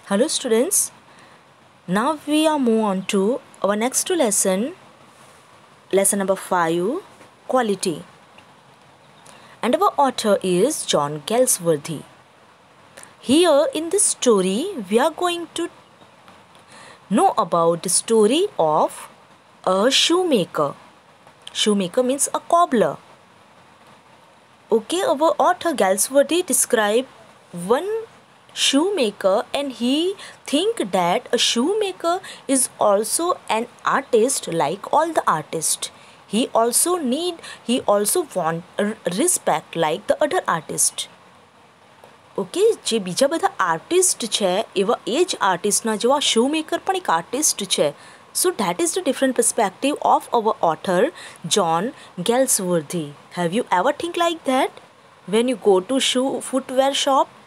Hello students, now we are move on to our next lesson, lesson number 5, quality. And our author is John Galsworthy. Here in this story, we are going to know about the story of a shoemaker. Shoemaker means a cobbler. Okay, our author Galsworthy describe one shoemaker and he think that a shoemaker is also an artist like all the artists. He also want respect like the other artist. Okay જે બીજા બધા artist છે એવા એ જ આર્ટિસ્ટના જેવા શોમેકર પણ એક artist છે. So that is the different perspective of our author John Galsworthy. Have you ever think like that? When you go to footwear shop,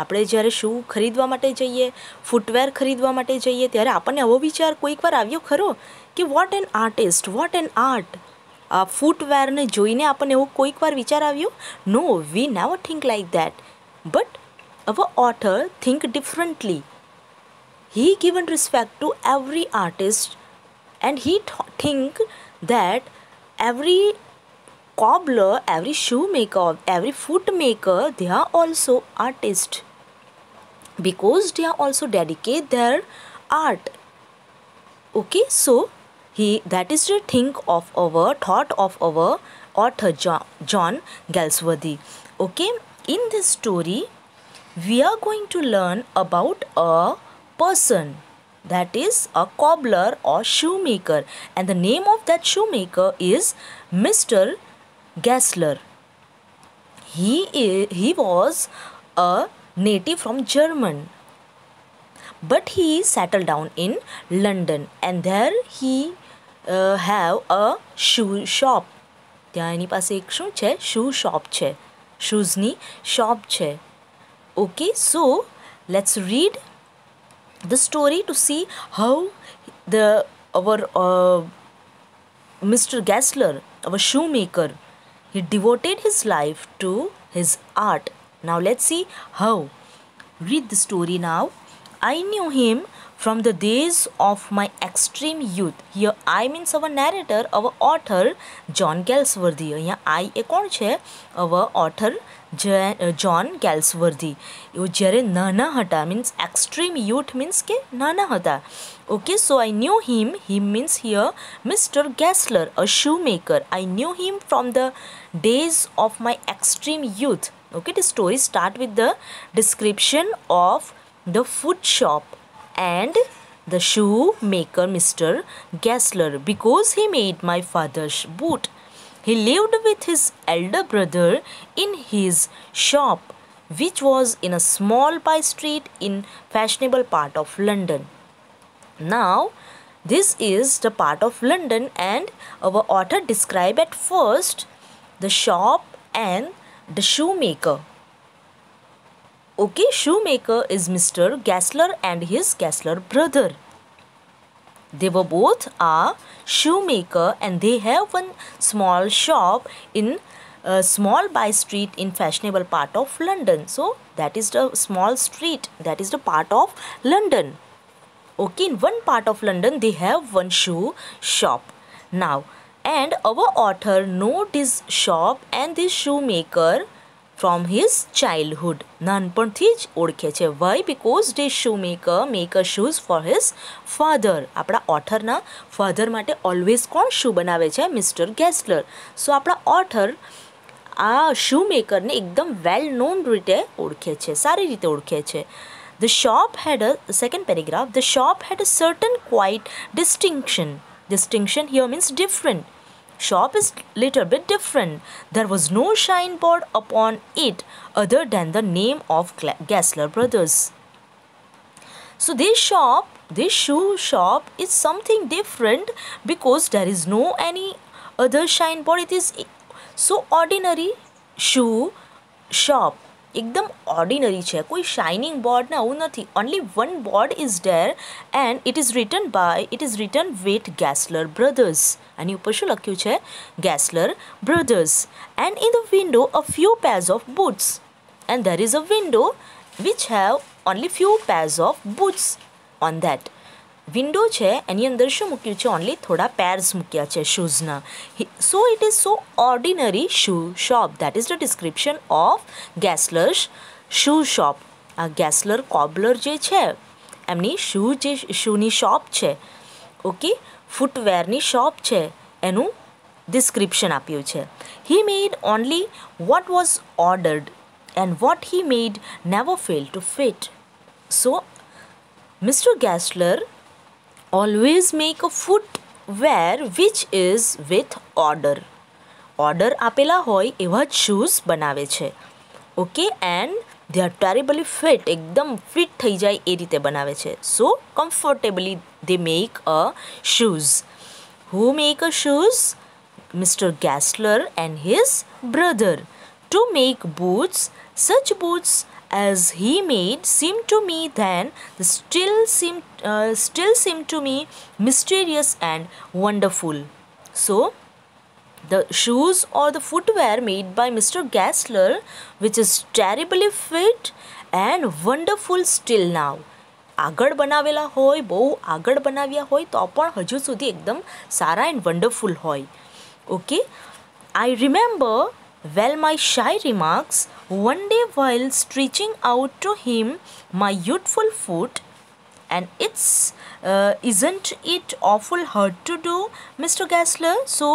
આપણે જ્યારે શૂ ખરીદવા માટે જઈએ, ફૂટવેર ખરીદવા માટે જઈએ ત્યારે આપણને આવો વિચાર કોઈક વાર આવ્યો ખરો કે what an artist, what an art. આ ફૂટવેરને જોઈને આપણને એવો કોઈક વાર વિચાર આવ્યો? No, we never think like that. But our author think differently. He given respect to every artist and he think that every cobbler, every shoemaker, every footmaker, they are also artists because they are also dedicate their art. Okay, so that is the thought of our author John Galsworthy. Okay, in this story we are going to learn about a person, that is a cobbler or shoemaker, and the name of that shoemaker is Mr. Gessler. He was a native from German, but he settled down in London and there he have a shoe shop. ત્યાં એની પાસે એક શું છે? shoe shop છે, શૂઝની shop છે. Okay, so let's read the story to see how our Mr. Gessler, our shoemaker, he devoted his life to his art. Now let's see how. Read the story now. I knew him from the days of my extreme youth. Here I means our narrator, our author John Galsworthy. અહીંયા I એ કોણ છે? our author John Galsworthy. એ જ્યારે નાના હતા means extreme youth means કે નાના હતા. Okay, so I knew him. He means here Mr. Gessler, a shoemaker. I knew him from the days of my extreme youth. Okay, the story start with the description of the foot shop and the shoemaker Mr. Gessler because he made my father's boot. He lived with his elder brother in his shop, which was in a small by street in fashionable part of London. Now, this is the part of London and our author describe at first the shop and the shoemaker. Okay, shoemaker is Mr. Gessler and his Gessler brother. They were both a shoemaker and they have one small shop in a small by street in fashionable part of London. So that is the small street, that is the part of London. Okay, in one part of London they have one shoe shop. Now, and our author know this shop and this shoemaker from his childhood. નાનપણથી જ ઓળખે છે. Why? Because this shoemaker make a shoes for his father. આપણા authorના father માટે always કોણ shoe બનાવે છે? Mr. Gessler. So આપણા author આ shoemakerને એકદમ well known રીતે ઓળખે છે, સારી રીતે ઓળખે છે. The shop had a second paragraph. The shop had a certain quite distinction. Distinction here means different. Shop is little bit different. There was no sign board upon it other than the name of Gessler Brothers. So this shoe shop is something different because there is no any other sign board. It is so ordinary shoe shop. એકદમ ordinary છે, કોઈ shining board ને આવું નથી. Only one board is there and it is written with Gessler brothers. આની ઉપર શું લખ્યું છે? Gessler brothers. And in the window a few pairs of boots. And there is a window which have only few pairs of boots on that. Window છે એની અંદર શું મૂક્યું છે? ઓનલી થોડા પેર્સ મૂક્યા છે શૂઝના. So it is so ordinary shoe shop. That is the description of Gessler's shoe shop. આ ગેસલર કોબલર જે છે એમની શૂની શોપ છે, ઓકે, ફૂટવેરની શોપ છે, એનું ડિસ્ક્રિપ્શન આપ્યું છે. He made only what was ordered and what he made never fail to fit. So mister Gessler always make a footwear which is with order. Order આપેલા હોય એવા જ શૂઝ બનાવે છે, okay, and they are terribly fit. એકદમ fit થઈ જાય એ રીતે બનાવે છે. So comfortably they make a shoes. Who make a shoes? Mr. Gessler and his brother. To make boots, such boots as he made seemed to me then still seem to me mysterious and wonderful. So the shoes or the footwear made by Mr. Gessler, which is terribly fit and wonderful still now. આગળ બનાવેલા હોય, બહુ આગળ બનાવ્યા હોય તો પણ હજુ સુધી એકદમ સારા એન્ડ વન્ડરફુલ હોય, okay. I remember well my shy remarks one day while stretching out to him my youthful foot, and isn't it awful hard to do, Mr. Gessler? So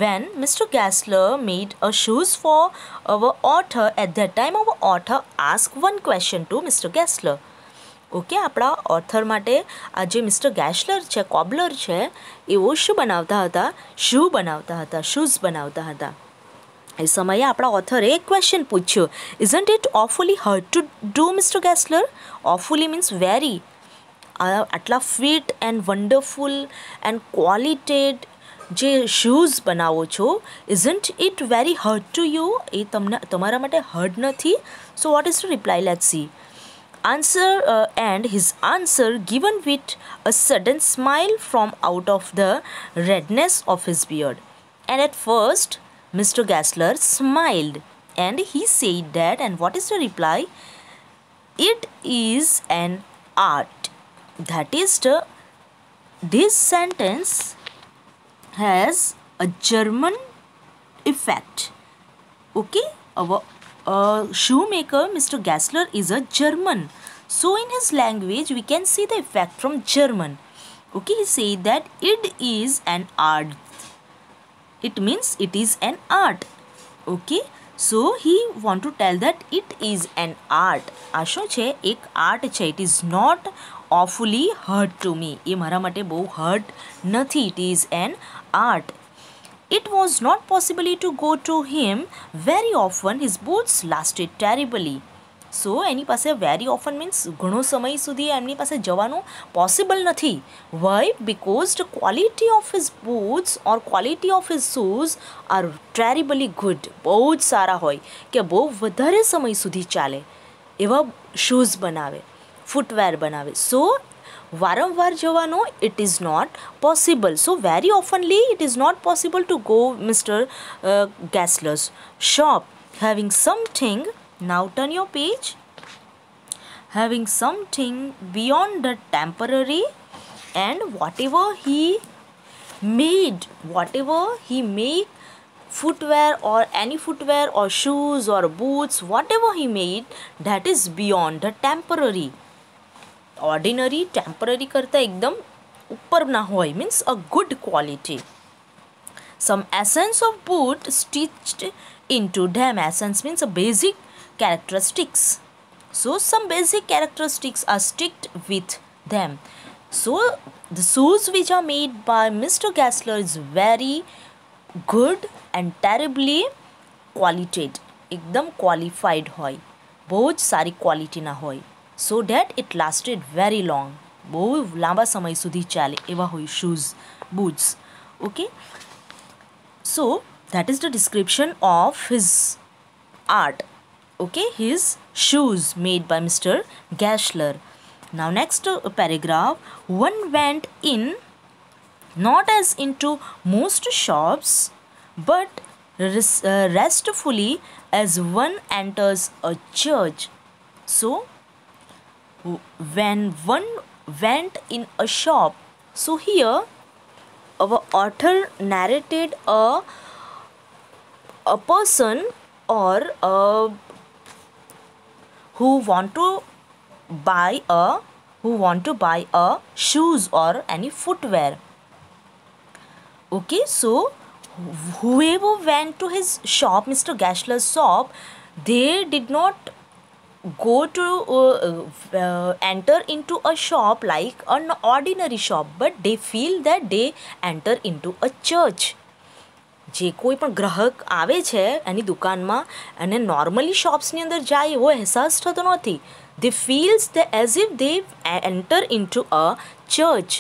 when Mr. Gessler made a shoes for our author, at that time our author asked one question to Mr. Gessler. Okay, આપણા author માટે આ જે mister ગેશલર છે, cobbler છે, એવો શું બનાવતા હતા? શૂ બનાવતા હતા, શૂઝ બનાવતા હતા. એ સમયે આપણા ઓથરે એક ક્વેશ્ચન પૂછ્યો, isn't it awfully hard to do mister Gessler? Awfully means very. આટલા fit and wonderful and qualited જે શૂઝ બનાવો છો, isn't it very hard to you? એ તમારા માટે હાર્ડ નથી? So what is to reply? Let's see. Answer and his answer given with a sudden smile from out of the redness of his beard. And at first Mr. Gessler smiled and he said that, and what is the reply? It is an art. That is this sentence has a German effect, okay. Our shoemaker Mr. Gessler is a German, so in his language we can see the effect from German, okay. He said that it is an art. It means it is an art, okay. So he want to tell that it is an art. આ શું છે? એક art છે. It is not awfully hard to me. એ મારા માટે બહુ hard નથી. It is an art. It was not possible to go to him very often. His boots lasted terribly. So એની પાસે very often means ઘણો સમય સુધી એમની પાસે જવાનું possible નથી. Why? Because the quality of his boots or quality of his shoes are terribly good. બહુ જ સારા હોય કે બહુ વધારે સમય સુધી ચાલે એવા શૂઝ બનાવે, ફૂટવેર બનાવે. સો વારંવાર જવાનો it is not possible. So very oftenly it is not possible to go Mr. Gessler's shop. Having something, now turn your page, having something beyond the temporary, and whatever he made footwear or any footwear or shoes or boots, whatever he made, that is beyond the temporary. Ordinary, temporary करता एकदम ऊपर ना होय, means a good quality. Some essence of boot stitched into them. Essence means a basic characteristics. So some basic characteristics are sticked with them. So the shoes which are made by Mr. Gessler is very good and terribly qualified. एकदम qualified होय, बहुत सारी quality ना होय. So that it lasted very long. બહુ લાંબા સમય સુધી ચાલે એવા હોય shoes, boots, okay. So that is the description of his art, okay, his shoes made by Mr. Gessler. Now next paragraph. One went in not as into most shops, but restfully as one enters a church. So when one went in a shop. So here our author narrated a person or who want to buy a shoes or any footwear. Okay, so whoever went to his shop, Mr. Gashler's shop, they did not go to enter into a shop like an ordinary shop, but they feel that they enter into a church. જે કોઈ પણ ગ્રાહક આવે છે એની દુકાનમાં અને normally શોપ્સની અંદર જાય એવો અહેસાસ થતો નથી. They feels the as if they enter into a church,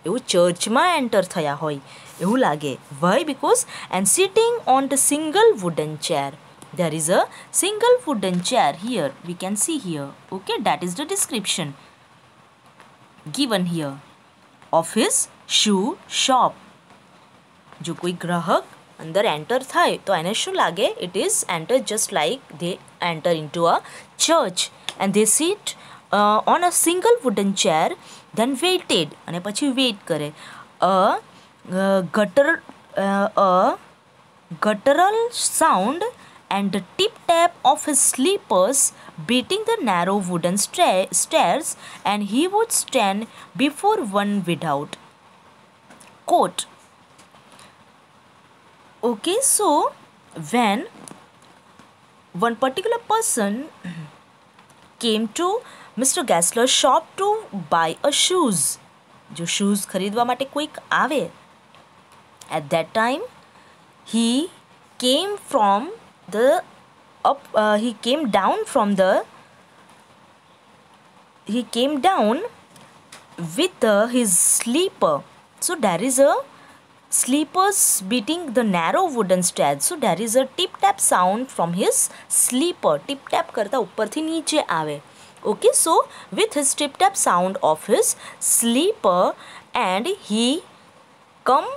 એવું ચર્ચમાં એન્ટર થયા હોય એવું લાગે. Why? Because and sitting on the single wooden chair. There is a single wooden chair here. We can see here. Okay, that is the description given here of his shoe shop. જો કોઈ ગ્રાહક અંદર enter થાય તો એને શું લાગે? It is enter just like they enter into a church and they sit on a single wooden chair, then waited અને પછી wait કરે. A guttural sound and the tip-tap of his slippers beating the narrow wooden stairs, and he would stand before one without coat. Okay, so when one particular person came to Mr. Gessler's shop to buy a shoes, जो shoes खरीदवा માટે કોઈક આવે, at that time he came down with his sleeper. So there is a sleepers beating the narrow wooden stairs. So there is a tip tap sound from his sleeper. Tip tap करता ऊपर थी नीचे आवे. Okay, so with his tip tap sound of his sleeper, and he come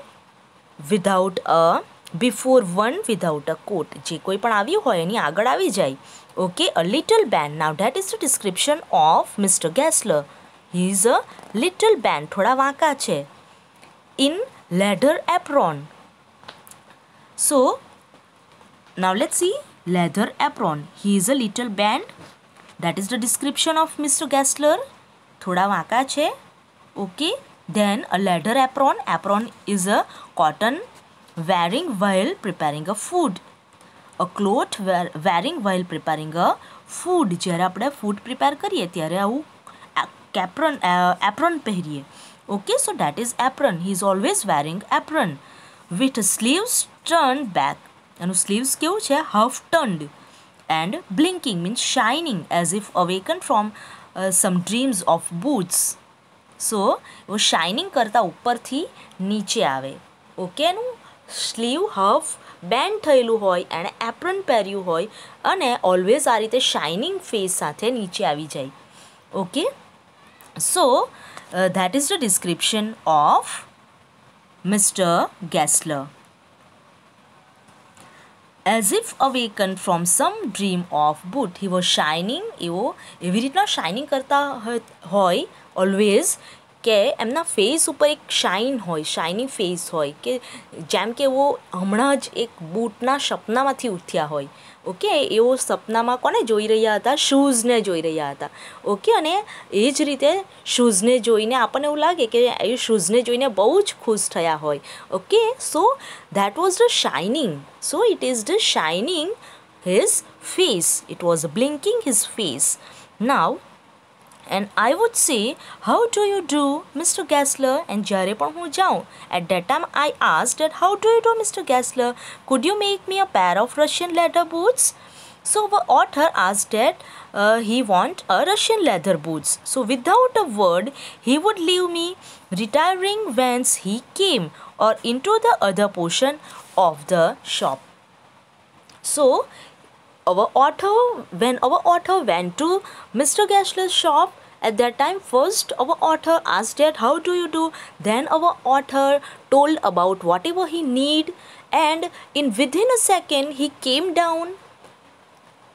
without a before one without a coat. જે કોઈ પણ આવ્યું હોય એની આગળ આવી જાય. Okay, a little band. Now that is the description of Mr. Gessler. He is a little band. થોડા વાંકા છે. In leather apron. So now let's see leather apron. He is a little band. That is the description of Mr. Gessler. થોડા વાંકા છે. Okay, then a leather apron. Apron is a cotton wearing while preparing a food. A cloth wearing while preparing a food. જ્યારે આપણે food prepare કરીએ ત્યારે આવું apron પહેરીએ. Okay, so that is apron. He is always wearing apron with sleeves turned back. એનું sleeves કેવું છે? Half turned and blinking means shining as if awakened from some dreams of boots. So वो shining કરતા ઉપરથી નીચે આવે. Okay, એનું slew half band થયેલું હોય અને એપ્રન પહેર્યું હોય અને ઓલવેઝ આ રીતે શાઇનિંગ ફેસ સાથે નીચે આવી જાય. Okay, so that is the description of Mr. Gessler. As if awakened from some dream of boot, he was shining. એવી રીતના શાઇનિંગ કરતા હોય ઓલવેઝ કે એમના ફેસ ઉપર એક શાઇન હોય, શાઇનિંગ ફેસ હોય, કે જેમ કે એવો હમણાં જ એક બૂટના સપનામાંથી ઉઠ્યા હોય. ઓકે, એવો સપનામાં કોને જોઈ રહ્યા હતા? શૂઝને જોઈ રહ્યા હતા. ઓકે, અને એ જ રીતે શૂઝને જોઈને આપણને એવું લાગે કે એ શૂઝને જોઈને બહુ જ ખુશ થયા હોય. Okay, so that was the shining. So it is the shining his face. It was blinking his face. Now, and I would say, how do you do, Mr. Gessler? And જ્યારે પણ હું જાઉં, at that time I asked that, how do you do, Mr. Gessler? Could you make me a pair of Russian leather boots? So the author asked that he want a Russian leather boots. So without a word, he would leave me, retiring whence he came, or into the other portion of the shop. So when our author went to Mr. Gessler's shop, at that time first our author asked that, how do you do? Then our author told about whatever he need, and within a second he came down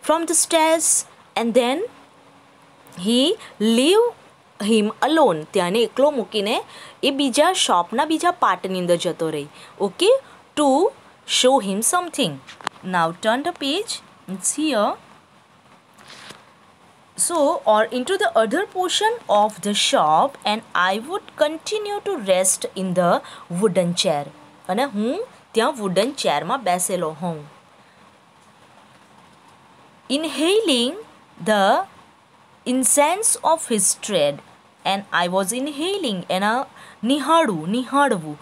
from the stairs, and then he leave him alone. ત્યાંને એકલો મૂકીને એ બીજા શોપના બીજા પાર્ટની અંદર જતો રહી. Okay, to show him something. Now turn the page. It's here. So, or into the other portion of the shop, and I would continue to rest in the wooden chair. અને હું ત્યાં wooden chairમાં બેસેલો હોઉં. Inhaling the incense of his tread, and I was inhaling એના નિહાળવું.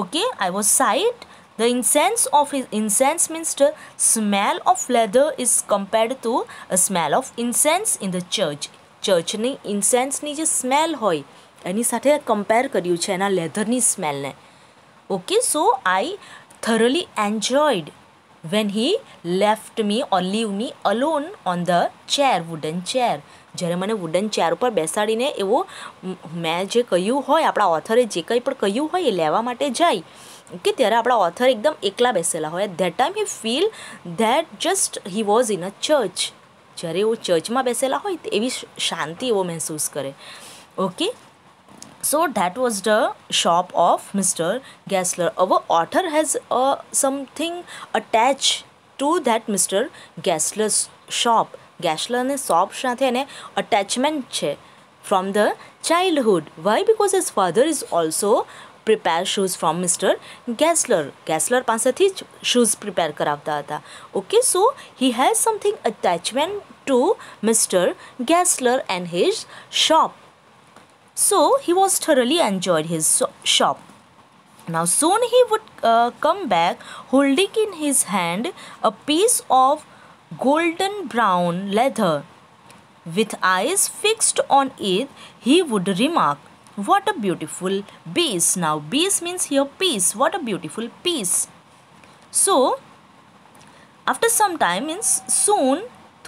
Okay, I was sight the incense of his, incense means the smell of leather is compared to a smell of incense in the church. ચર્ચની ઇન્સેન્સની જે smell હોય એની સાથે compare કર્યું છે એના લેધરની સ્મેલને. Okay, so I thoroughly enjoyed when he left me or leave me alone on the chair, wooden chair. જ્યારે મને વુડન ચેર ઉપર બેસાડીને એવો મેં જે કહ્યું હોય, આપણા ઓથરે જે કંઈ પણ કહ્યું હોય એ લેવા માટે જાય. ઓકે, ત્યારે આપણા ઓથર એકદમ એકલા બેસેલા હોય. That time he feel that just he was in a church. જ્યારે એવો ચર્ચમાં બેસેલા હોય એવી શાંતિ એવો મહેસૂસ કરે. Okay, so that was the shop of Mr. Gessler. Our author has something attached to that Mr. Gessler's shop. ગેસલરની શોપ સાથે એને અટેચમેન્ટ છે from the childhood. Why? Because his father is also prepare shoes from mister Gessler. Gessler પાસેથી જ shoes prepare કરાવતા હતા. Okay, so he has something attachment to mister Gessler and his shop. So he was thoroughly enjoyed his shop. Now soon he would come back holding in his hand a piece of golden brown leather. With eyes fixed on it, he would remark, "What a beautiful piece." Now piece means here piece. What a beautiful piece. So after some time means soon,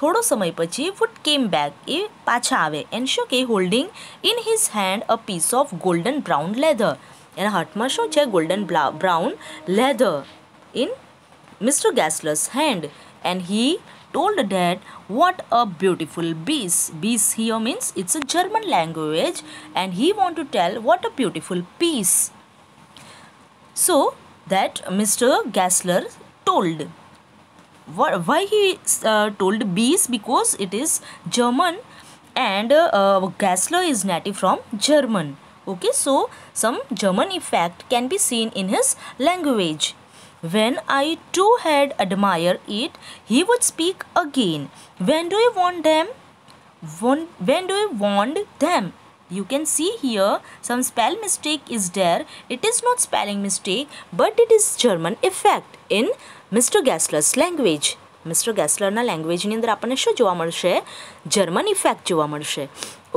થોડો સમય પછી would came back, એ પાછા આવે. and શું કે holding in his hand a piece of golden brown leather. એના હાથમાં શું છે? golden brown leather in Mr. Gessler's hand. And he told that what a beautiful piece. Piece here means it's a German language, and he want to tell what a beautiful piece. So that Mr. Gessler told. Why he told piece? Because it is German, and Gessler is native from German. Okay, so some German effect can be seen in his language. When I too had admired it, he would speak again. When do you want them? When do you want them? You can see here some spell mistake is there. It is not spelling mistake, but it is German effect in Mr. Gessler's language. Mr. Gesslerના લેંગ્વેજની અંદર આપણને શું જોવા મળશે? German effect જોવા મળશે.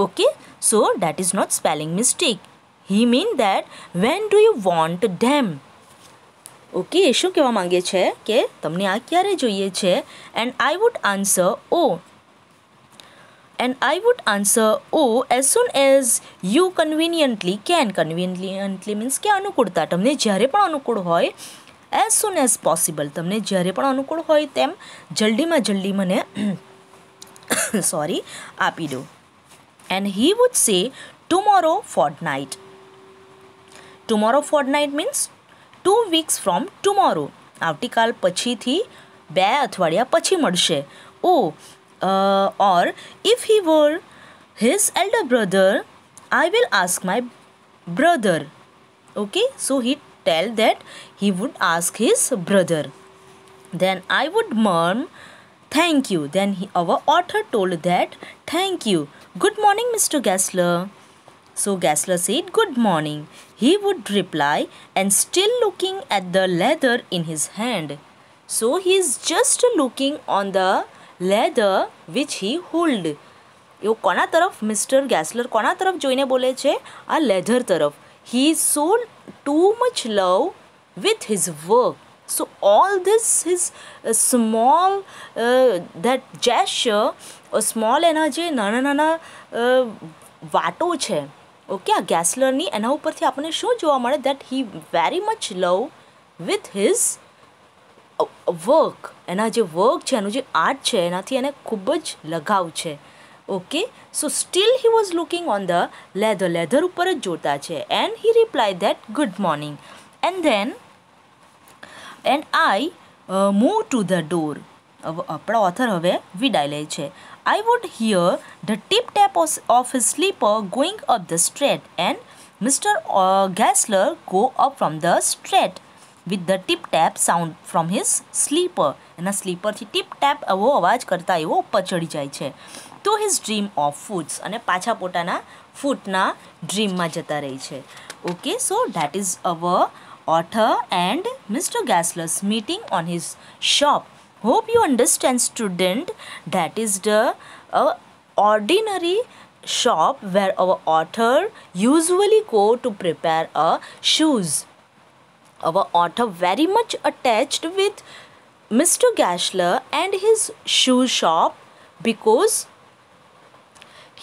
Okay, so that is not spelling mistake. He mean that when do you want them? Okay, એ શું કહેવા માંગે છે કે તમને આ ક્યારે જોઈએ છે? And I would answer as soon as you conveniently can. Conveniently means કે અનુકૂળતા, તમને જ્યારે પણ અનુકૂળ હોય. as soon as possible, તમને જ્યારે પણ અનુકૂળ હોય તેમ જલ્દીમાં જલ્દી મને આપી દો. And he would say tomorrow fortnight. Tomorrow fortnight means 2 weeks from tomorrow. આવતીકાલ પછીથી 2 અઠવાડિયા પછી મળશે. Or if he were his elder brother, I will ask my brother. Okay, so he tell that he would ask his brother. Then I would murmur, "Thank you." Then our author told that, "Thank you. Good morning, Mr. Gessler." So Gessler said, "Good morning." He would reply, and still looking at the leather in his hand. So he is just looking on the leather which he hold. એવું કોના તરફ? Mister ગેસલર કોના તરફ જોઈને બોલે છે? આ leather તરફ. He is so too much love with his work. So all this his small that gesture, small એના જે નાના નાના વાટો છે, ઓકે, આ ગેસલરની એના ઉપરથી આપણને શું જોવા મળે? that he very much love with his work. એના જે વર્ક છે, એનું જે આર્ટ છે, એનાથી એને ખૂબ જ લગાવ છે. Okay, so still he was looking on the leather ઉપર જ જોતા છે. And he replied that good morning. And I moved to the door. આપણા ઓથર હવે વિદાય લે છે. I would hear the tip tap of his slipper going up the street and Mr. Gessler go up from the street with the tip tap sound from his sleeper. એના સ્લીપરથી tip tap એવો અવાજ કરતા એવો ઉપર ચડી જાય છે. તો હિઝ ડ્રીમ ઓફ ફૂડ્સ અને પાછા પોતાના ફૂડના ડ્રીમમાં જતા રહે છે. Okay, so that is our author and Mr. Gessler's meeting on his shop. Hope you understand, student. That is the ordinary shop where our author usually go to prepare shoes. Our author very much attached with Mr. Gessler and his shoe shop because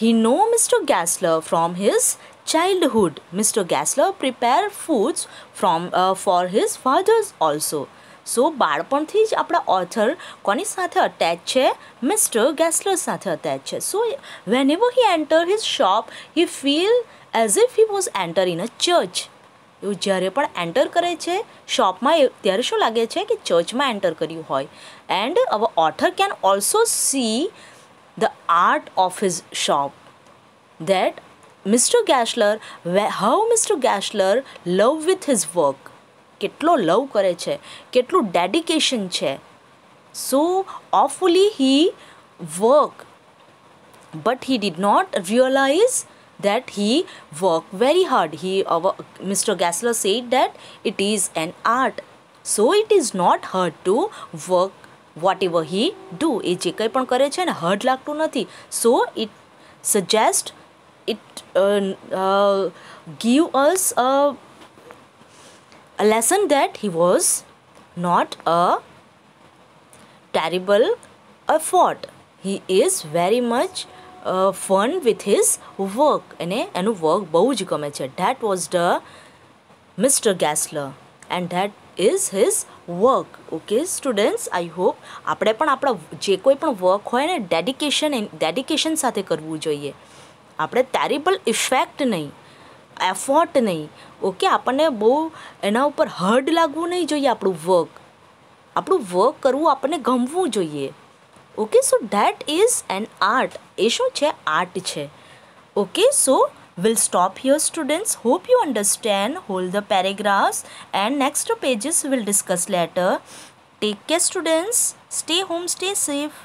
he know Mr. Gessler from his childhood. Mr. Gessler prepare foods for his fathers also. So બાળપણથી જ આપણા author કોની સાથે attach છે? Mister ગેસ્લર સાથે attach છે. સો whenever he enter his shop, he feel as if he was enter in a church. એવું જ્યારે પણ એન્ટર કરે છે શોપમાં ત્યારે શું લાગે છે કે ચર્ચમાં એન્ટર કર્યું હોય. And our author can also see the art of his shop. that Mr. Gessler, how Mr. Gessler love with his work. કેટલો લવ કરે છે, કેટલું ડેડિકેશન છે. So awfully he work, but he did not realize that he worked very hard. Mr. Gessler said that it is an art. So it is not hard to work whatever he do. એ જે કંઈ પણ કરે છે ને hard લાગતું નથી. So it suggests it give us a lesson that he was not a terrible effort. He is very much fun with his work. અને એનું વર્ક બહુ જ ગમે છે. That was the Mr. Gessler and that is his work. Okay students, I hope આપણે પણ આપણા જે કોઈ પણ વર્ક હોય ને ડેડિકેશન સાથે કરવું જોઈએ. આપણે ટેરિબલ ઇફેક્ટ નહીં, એફર્ટ નહીં. ઓકે, આપણને બહુ એના ઉપર હર્ડ લાગવું નહીં જોઈએ. આપણું વર્ક કરવું આપણને ગમવું જોઈએ. Okay, so that is an art. એ શું છે? આર્ટ છે. Okay, so we'll stop here students. Hope you understand whole the paragraphs and next pages we'll discuss later. Take care students. Stay home, stay safe.